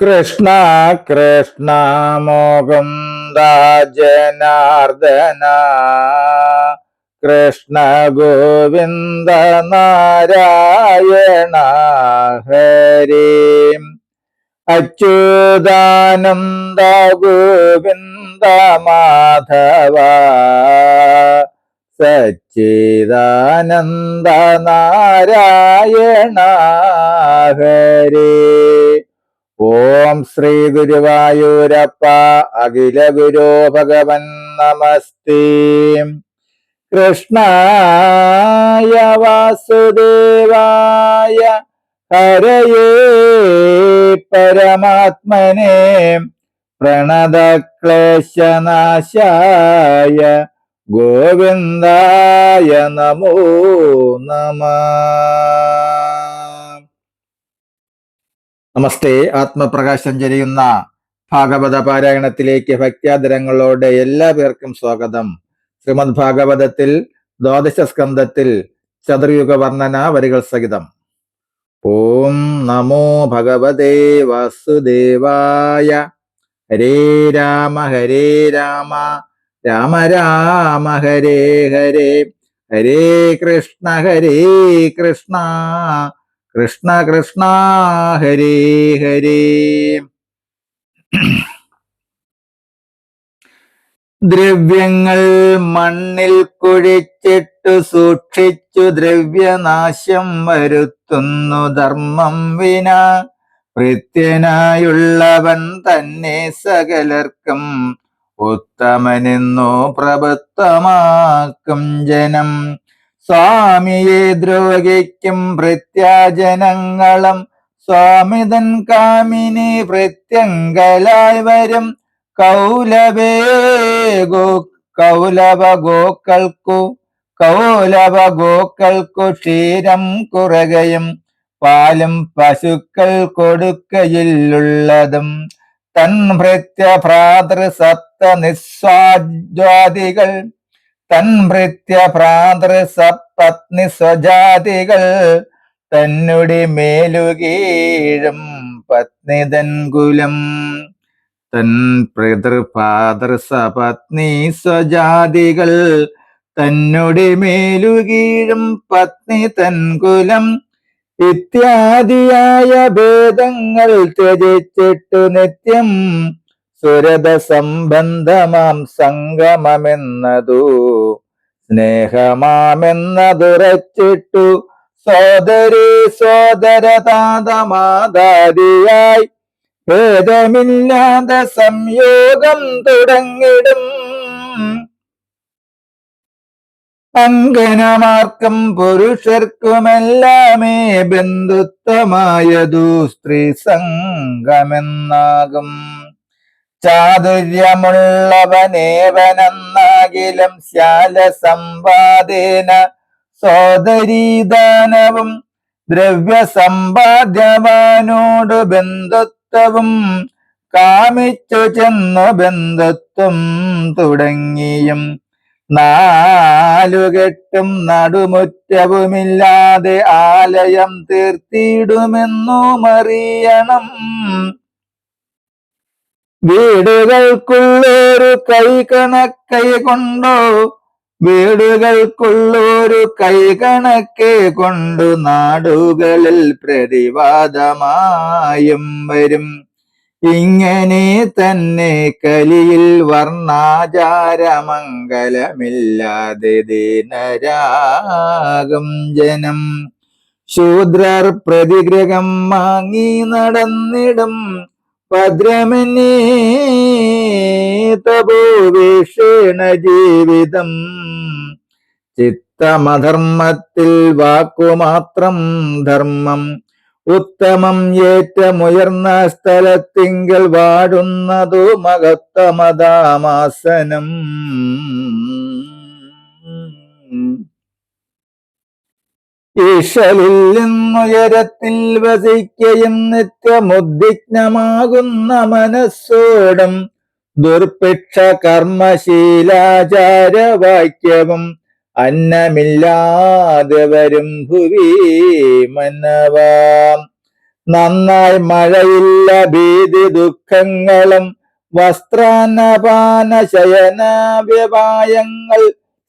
കൃഷ്ണ കൃഷ്ണ മുകുന്ദ ജനാർദ്ദന കൃഷ്ണ ഗോവിന്ദ നാരായണ ഹരി അച്യുതാനന്ദ ഗോവിന്ദ മാധവ സച്ചിദാനന്ദ നാരായണ ഹരി. ഓം ശ്രീ ഗുരുവായൂരപ്പ അഖില ഗുരു ഭഗവൻ നമസ്തേ. കൃഷ്ണായ വാസുദേവായ ഹരയേ പരമാത്മനെ പ്രണതക്ലേശനാശായ ഗോവിന്ദായ നമോ നമഃ. നമസ്തേ. ആത്മപ്രകാശം ചൊരിയുന്ന ഭാഗവത പാരായണത്തിലേക്ക് ഭക്ത്യാദരങ്ങളോടെ എല്ലാ പേർക്കും സ്വാഗതം. ശ്രീമദ് ഭാഗവതത്തിൽ ദ്വാദശ സ്കന്ധത്തിൽ ചതുർയുഗ വർണ്ണന വരികൾ സഹിതം. ഓം നമോ ഭഗവതേ വാസുദേവായ. ഹരേ രാമ രാമ രാമ ഹരേ ഹരേ, ഹരേ കൃഷ്ണ കൃഷ്ണ കൃഷ്ണ ഹരേ ഹരേ. ദ്രവ്യങ്ങൾ മണ്ണിൽ കുഴിച്ചിട്ടു സൂക്ഷിച്ചു ദ്രവ്യനാശം വരുത്തുന്നു ധർമ്മം വിന. ഭൃത്യനായുള്ളവൻ തന്നെ സകലർക്കും ഉത്തമനെന്നോ പ്രഭുത്വമാക്കും ജനം. സ്വാമിയെ ദ്രോഹിക്കും ഭൃത്യാജനങ്ങളും സ്വാമിതൻ കാമിനി ഭൃത്യങ്കലായി വരും. കൗലവ ഗോക്കൾക്കു ക്ഷീരം കുറകയും പാലും പശുക്കൾ കൊടുക്കയിലുള്ളതും. തൻ ഭൃത്യ ഭ്രാതൃ സപ്ത നിസ്വാജാതികൾ സപത്നി സ്വജാതികൾ തന്നുടെ മേലുകീഴും പത്നിതൻ കുലം. തൻ പിതൃപാതൃ സപത്നി സ്വജാതികൾ തന്നുടെ മേലുകീഴും പത്നി തൻ കുലം. ഇത്യാദിയായ ഭേദങ്ങൾ ത്യജിച്ചിട്ടു നിത്യം സുരത സംബന്ധമാം സംഗമമെന്നതു സ്നേഹമാമെന്നതുറച്ചിട്ടു സോദരീ സോദരതാതമാതാദിയായി ഭേദമില്ലാതെ സംയോഗം തുടങ്ങിടും. അങ്കനമാർക്കും പുരുഷർക്കുമെല്ലാമേ ബന്ധുത്വമായതു സ്ത്രീ സംഗമെന്നാകും. ചാതുര്യമുള്ളവനേവനെന്നാകിലും ശ്യാല സംവാദേന സോദരീദാനവും ദ്രവ്യ സമ്പാദ്യവാനോട് ബന്ധുത്വവും കാമിച്ചു ചെന്നു ബന്ധുത്വം തുടങ്ങിയും നാലുകെട്ടും നടുമുറ്റവുമില്ലാതെ ആലയം തീർത്തിടുമെന്നും അറിയണം. വീടുകൾക്കുള്ളൊരു കൈകണക്കെ കൊണ്ടു നാടുകളിൽ പ്രതിവാദമായും വരും. ഇങ്ങനെ തന്നെ കലിയിൽ വർണ്ണാചാരമംഗലമില്ലാതെ ദീനരാകും ജനം. ശൂദ്രർ പ്രതിഗ്രഹം വാങ്ങി നടന്നിടും ഭദ്രമനേ തപോവേഷേണ ജീവിതം. ചിത്തമധർമ്മത്തിൽ വാക്കുമാത്രം ധർമ്മം. ഉത്തമം ഏറ്റമുയർന്ന സ്ഥലത്തിങ്കൽ വാടുന്നതു മഹത്തമതാമാസനം. ഈശലിൽ നിന്നുയരത്തിൽ വസിക്കയും നിത്യമുദ്വിഗ്നമാകുന്ന മനസ്സോടും ദുർഭിക്ഷ കർമ്മശീലാചാരവാക്യവും അന്നമില്ലാതെ വരും ഭുവി മനവാം. നന്നായി മഴയില്ല ഭീതി ദുഃഖങ്ങളും വസ്ത്രാന്നപാന ശയനാവ്യപായങ്ങൾ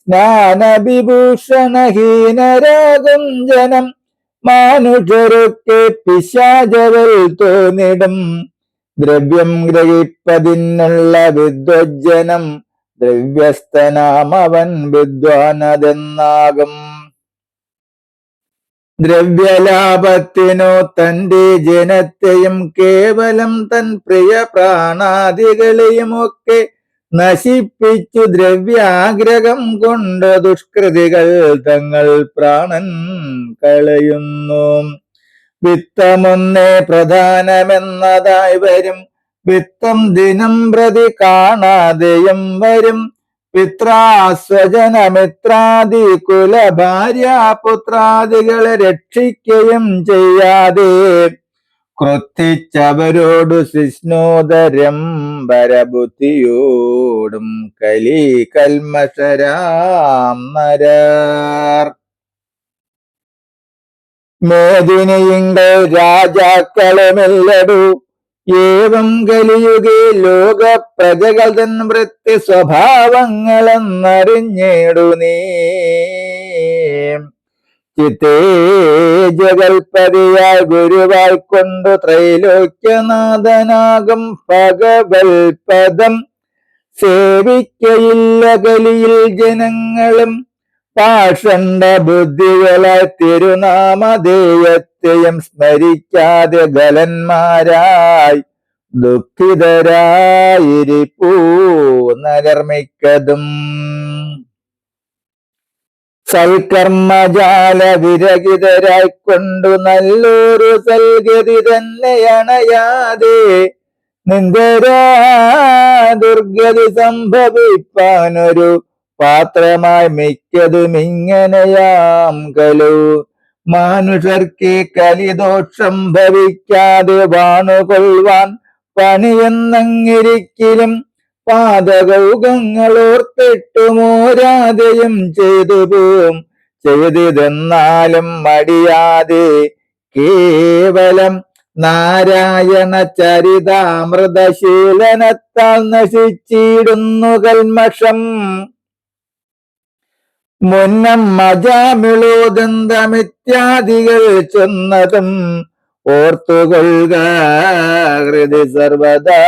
സ്നാനവിഭൂഷണഹീനരാകും ജനം മാനുഷരൊക്കെ പിശാചവൽ തോന്നിടും ദ്രവ്യം ഗ്രഹിപ്പതിനുള്ള വിദ്വജ്ജനം ദ്രവ്യസ്ഥനാമവൻ വിദ്വാനതെന്നാകും ദ്രവ്യലാഭത്തിനോ തന്റെ ജനത്തെയും കേവലം തൻ പ്രിയ പ്രാണാദികളെയുമൊക്കെ നശിപ്പിച്ചു ദ്രവ്യാഗ്രഹം കൊണ്ട് ദുഷ്കൃതികൾ തങ്ങൾ പ്രാണൻ കളയുന്നു വിത്തമൊന്നേ പ്രധാനമെന്നതായി വരും വിത്തം ദിനം പ്രതി കാണാതെയും വരും പിത്രാസ്വജനമിത്രാദി കുലഭാര്യാപുത്രാദികളെ രക്ഷിക്കുകയും ചെയ്യാതെ ക്രുദ്ധിച്ചവരോടു ശിഷ്ണോദരം പരബുദ്ധിയോടും കലി കൽമഷരാം നരർ മേദിനിയിങ്കൽ രാജാക്കളുമെല്ലടു ഏവം കലിയുഗേ ലോക പ്രജകൾ തൻ വൃത്തി സ്വഭാവങ്ങളെന്നറിഞ്ഞേടു നീ ചിത്തേ ജഗൽപതിയാൽ ഗുരുവാൽ കൊണ്ടു ത്രൈലോക്യനാഥനാകും ഭഗവൽപദം സേവിക്കയില്ല കലിയിൽ ജനങ്ങളും പാഷണ്ഡ ബുദ്ധികളെ തിരുനാമധേയത്തെയും സ്മരിക്കാതെ ഗലന്മാരായി ദുഃഖിതരായിരിപ്പൂ നരർമിക്കതും സൽക്കർമ്മജാല വിരഹിതരായിക്കൊണ്ടു നല്ലൊരു സൽഗതി തന്നെ അണയാതെ നിന്ദരാ ദുർഗതി സംഭവിപ്പാനൊരു പാത്രമായി മിക്കതും ഇങ്ങനെയാം കലു മനുഷ്യർക്ക് കലിദോഷം ഭവിക്കാതെ വാണുകൊള്ളുവാൻ പണിയെന്നങ്ങിരിക്കലും പാതകൗകങ്ങളോർത്തിട്ടുമോരാതെയും ചെയ്തു പോം ചെയ്തിതെന്നാലും മടിയാതെ കേവലം നാരായണ ചരിതാമൃതശീലനത്താൽ നശിച്ചിടുന്നു കൽമഷം മുന്നം മജാമിളോദന്തമിത്യാദികൾ ചെന്നതും ഓർത്തുകൊള്ളുക ഹൃദി സർവദാ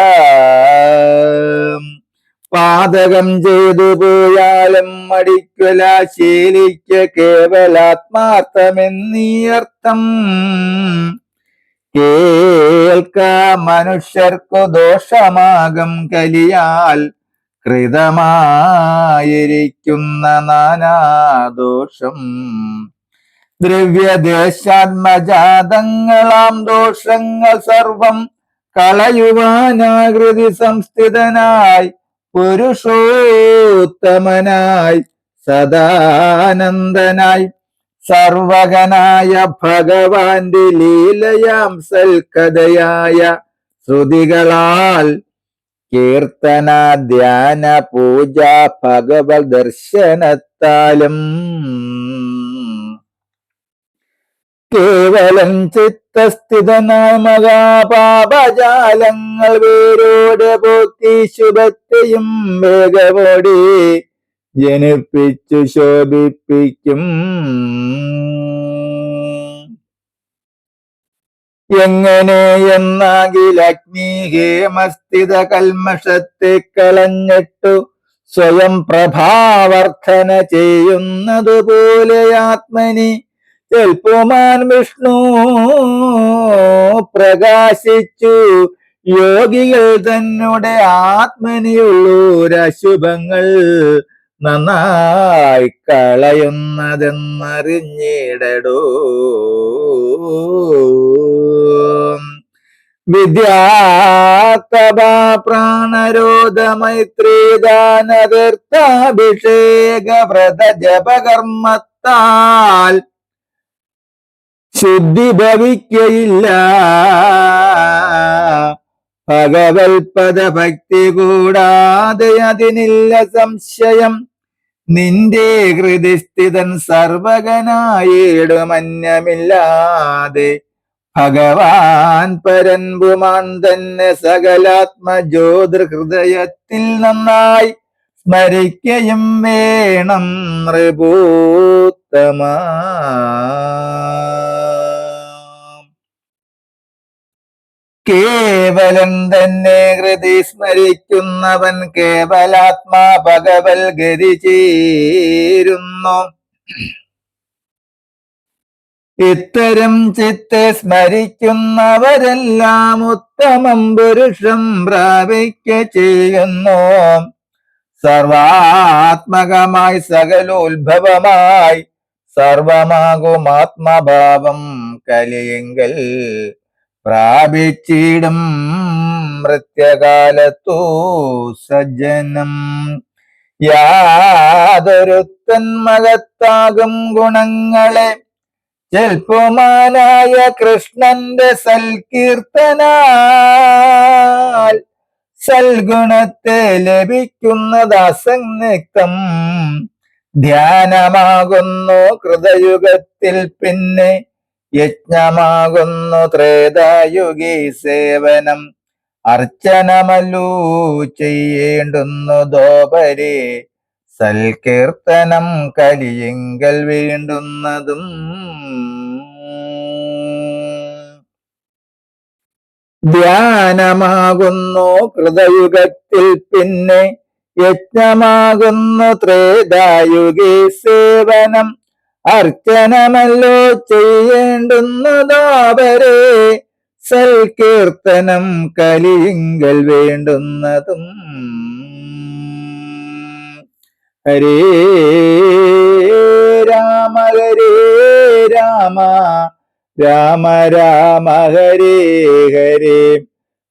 പാതകം ചെയ്തു പോയാലും മടിക്കുല ശീലിക്ക കേവലാത്മാർത്ഥമെന്നീ അർത്ഥം കേൾക്ക മനുഷ്യർക്കു ദോഷമാകും കലിയാൽ കൃതമായിരിക്കുന്ന നാനാദോഷം ദ്രവ്യദേശാത്മജാതങ്ങളാം ദോഷങ്ങൾ സർവം കളയുവാനാകൃതി സംസ്ഥിതനായി പുരുഷോത്തമനായി സദാനന്ദനായി സർവകനായ ഭഗവാന്റെ ലീലയാം സൽക്കഥയായ ശ്രുതികളാൽ കീർത്തന ധ്യാന പൂജ ഭഗവത് ദർശനത്താലും കേവലം ചിത്തസ്ഥിതനായ മഹാപാപജാലങ്ങൾ വേരോടെ പോക്കി ശുഭത്തെയും വേഗമോടി ജനിപ്പിച്ചു ശോഭിപ്പിക്കും എങ്ങനെയെന്നാകിൽ അഗ്നി ഹേമസ്ഥിത കൽമഷത്തെ കളഞ്ഞിട്ടു സ്വയം പ്രഭാവർദ്ധന ചെയ്യുന്നതുപോലെ ആത്മനി ചെൽപ്പുമാൻ വിഷ്ണു പ്രകാശിച്ചു യോഗികൾ തന്നെ ആത്മനിയുള്ളൂരശുഭങ്ങൾ നന്നായി കളയുന്നതെന്നറിഞ്ഞിടടോ വിദ്യാത്തപ പ്രാണരോധ മൈത്രീദാനതീർത്ഥാഭിഷേക വ്രത ജപകർമ്മത്താൽ ശുദ്ധി ഭവിക്കയില്ല ഭഗവത്പദ ഭക്തി കൂടാതെ അതിനില്ല സംശയം നിന്റെ ഹൃദയസ്ഥിതൻ സർവകനായിടുമന്യമില്ലാതെ ഭഗവാൻ പരൻപുമാൻ തന്നെ സകലാത്മജ്യോതിർഹൃദയത്തിൽ നന്നായി സ്മരിക്കയും വേണം നൃപൂത്തമ. കേവലൻ തന്നെ ഹൃദി സ്മരിക്കുന്നവൻ കേവലാത്മാ ഭഗവൽ ഗതി ചേരുന്നു. ഇത്തരം ചിത്തെ സ്മരിക്കുന്നവരെല്ലാം ഉത്തമം പുരുഷം പ്രാപിക്ക ചെയ്യുന്നു. സർവാത്മകമായി സകലോത്ഭവമായി സർവമാകും ആത്മഭാവം കലിയെങ്കിൽ പ്രാപിച്ചിടും മൃത്യകാലത്തു സജ്ജനം. യാതൊരുത്തൻ മഹത്താകും ഗുണങ്ങളെ ജൽപ്പുമാനായ കൃഷ്ണന്റെ സൽകീർത്തനാൽ സൽഗുണത്തെ ലഭിക്കുന്നത് അസന്നിഗ്ധം ധ്യാനമാകുന്നു കൃതയുഗത്തിൽ, പിന്നെ യജ്ഞമാകുന്നു ത്രേതായുഗീ സേവനം. അർച്ചനമല്ലൂ ചെയ്യേണ്ടുന്നതോപരി സൽകീർത്തനം കലിയെങ്കൽ വേണ്ടുന്നതും. ധ്യാനമാകുന്നു കൃതയുഗത്തിൽ, പിന്നെ യജ്ഞമാകുന്നു ത്രേതായുഗീ സേവനം. അർച്ചനമല്ലോ ചെയ്യേണ്ടുന്നതോപരി സൽകീർത്തനം കലിയെങ്കൽ വേണ്ടുന്നതും. ഹരേ രാമ ഹരേ രാമ രാമ രാമ ഹരേ ഹരേ,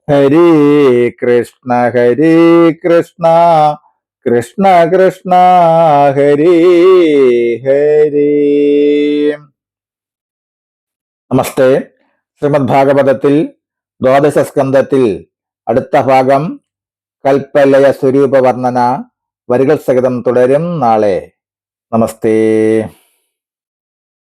ഹരേ കൃഷ്ണ കൃഷ്ണ കൃഷ്ണ ഹരേ ഹരേ. നമസ്തേ. ശ്രീമദ് ഭാഗവതത്തിൽ ദ്വാദശ സ്കന്ധത്തിൽ അടുത്ത ഭാഗം കൽപ്പലയ സ്വരൂപ വർണ്ണന വരികൾ സഹിതം തുടരും നാളെ. നമസ്തേ.